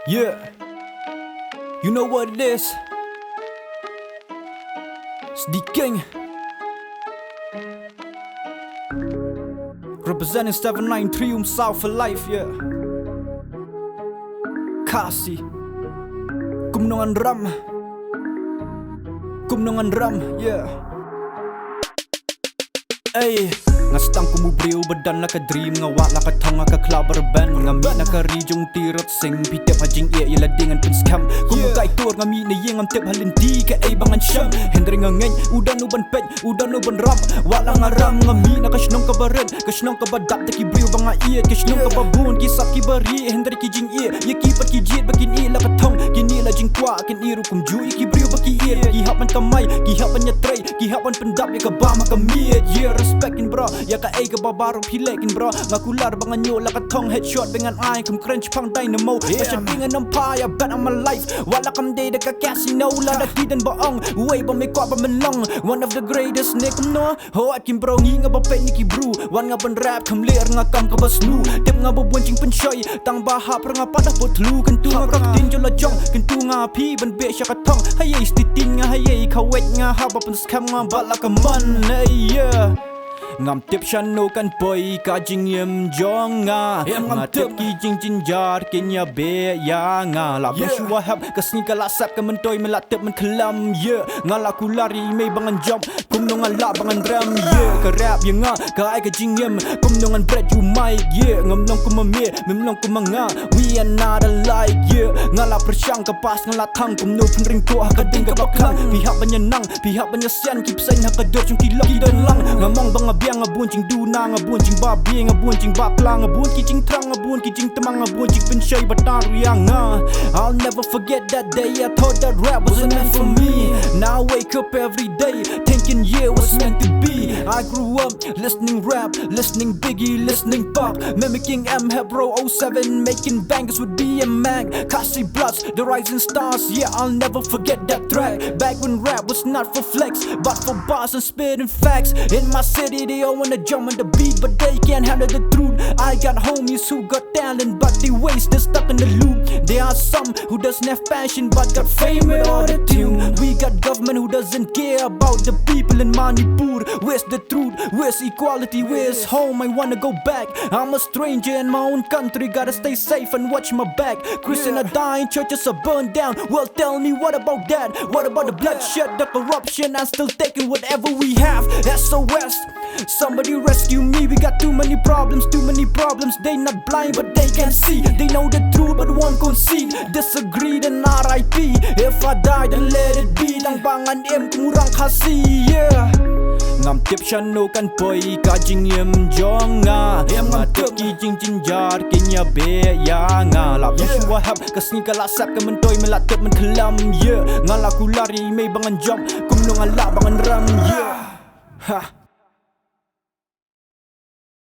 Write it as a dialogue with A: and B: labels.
A: Yeah, you know what it is. It's the king, representing 793 South for life, yeah. Kasi Kumno Ngan Rem, Kumno Ngan Rem, yeah. Ay, ngastang kumubriw badan naka-dream nga wala ka thong nga ka-clubber band nga mi naka-region tirot sing pitep hajing e iladingan pin scam kumukay tour nga mi na yeng am tip halindi ka ay bangan siyam hendring nga ngeng udan uban pej udan uban rap wala nga ram nga mi nakasnong ka bared kasnong ka badap ta kibriw banga iet kasnong ka babun kisap ki bari hendri ki jing e ye kipat ki jit bakin e la ka thong kini la jing kwa kin iru kum ju kibriw baki e ki hapan kamay ki hapan nya tray ki hapan pendap ya ka ba makamit yeah respectin bro ya ka ay ka babaro pilekin bro ngakular bangan nyo la ka thong headshot dengan ay kum crunch pang dynamo pasya bingan ng paya bet on my life wala kam day da ka casino la da kidan baong way ba may kwa ba man lang one of the greatest ne kum no ho at kim bro ngi nga ba pe ni ki bru wan nga ban rap kam ler nga kam ka basnu tip nga ba buncing penshoy tang ba hap nga pada potlu kan tu nga kak din jo la jong kan tu nga pi ban be sya ka thong hayay stitin nga hayay kawet nga haba pan scam nga bala ka man yeah ngam tip shano kan boy ka jing yem jong nga ngam tip ki jing jin jar kenya be ya nga la shua hab kasni ka la sap ka man toy mela tip man klam yeah nga la kulari may bangan jump kumno nga la bangan ram yeah ka rap ya nga ka ay ka jing yem kumno ngan bread you mic yeah ngam nong kumame memlong kumanga we are not alike yeah nga la persyang ka pas nga la thang kumno penring to ka ding ka baklang pihak banya nang pihak banya sian kip sain ha ka dot chung kilok dan lang ngamong banga nga buncing duna nga buncing babi nga buncing bakla nga bun kijing trang nga bun kijing temang nga buncing penshay batari nga I'll never forget that day I thought that rap wasn't meant for me now I wake up every day thinking yeah what's meant to be I grew up listening rap listening Biggie listening Pop mimicking M Hebro 07 making bangers with BM Kasi Bloods the rising stars yeah I'll never forget that track back when rap was not for flex but for bars and spitting facts in my city they all wanna jump on the beat but they can't handle the truth I got homies who got talent but they waste they're stuck in the loop there are some who doesn't have passion but got fame with all the tune we got government who doesn't care about the people in Manipur where's the truth where's equality where's home I wanna go back I'm a stranger in my own country gotta stay safe and watch my back Christians are dying churches are burned down well tell me what about that what about the bloodshed the corruption I'm still taking whatever we have SOS somebody rescue me we got too many problems they not blind but they can see they know the truth but won't concede disagree then RIP if I die then let it be lang bangan em kumurang kasi yeah ngam tip shano kan boy ka jing yem jong nga ngam tip ki jing jin jar kenya be ya nga la shua hab kasni ka la sap ka man toy mela tip man klam yeah nga la kulari may bangan jump kumno nga la bangan ram yeah ha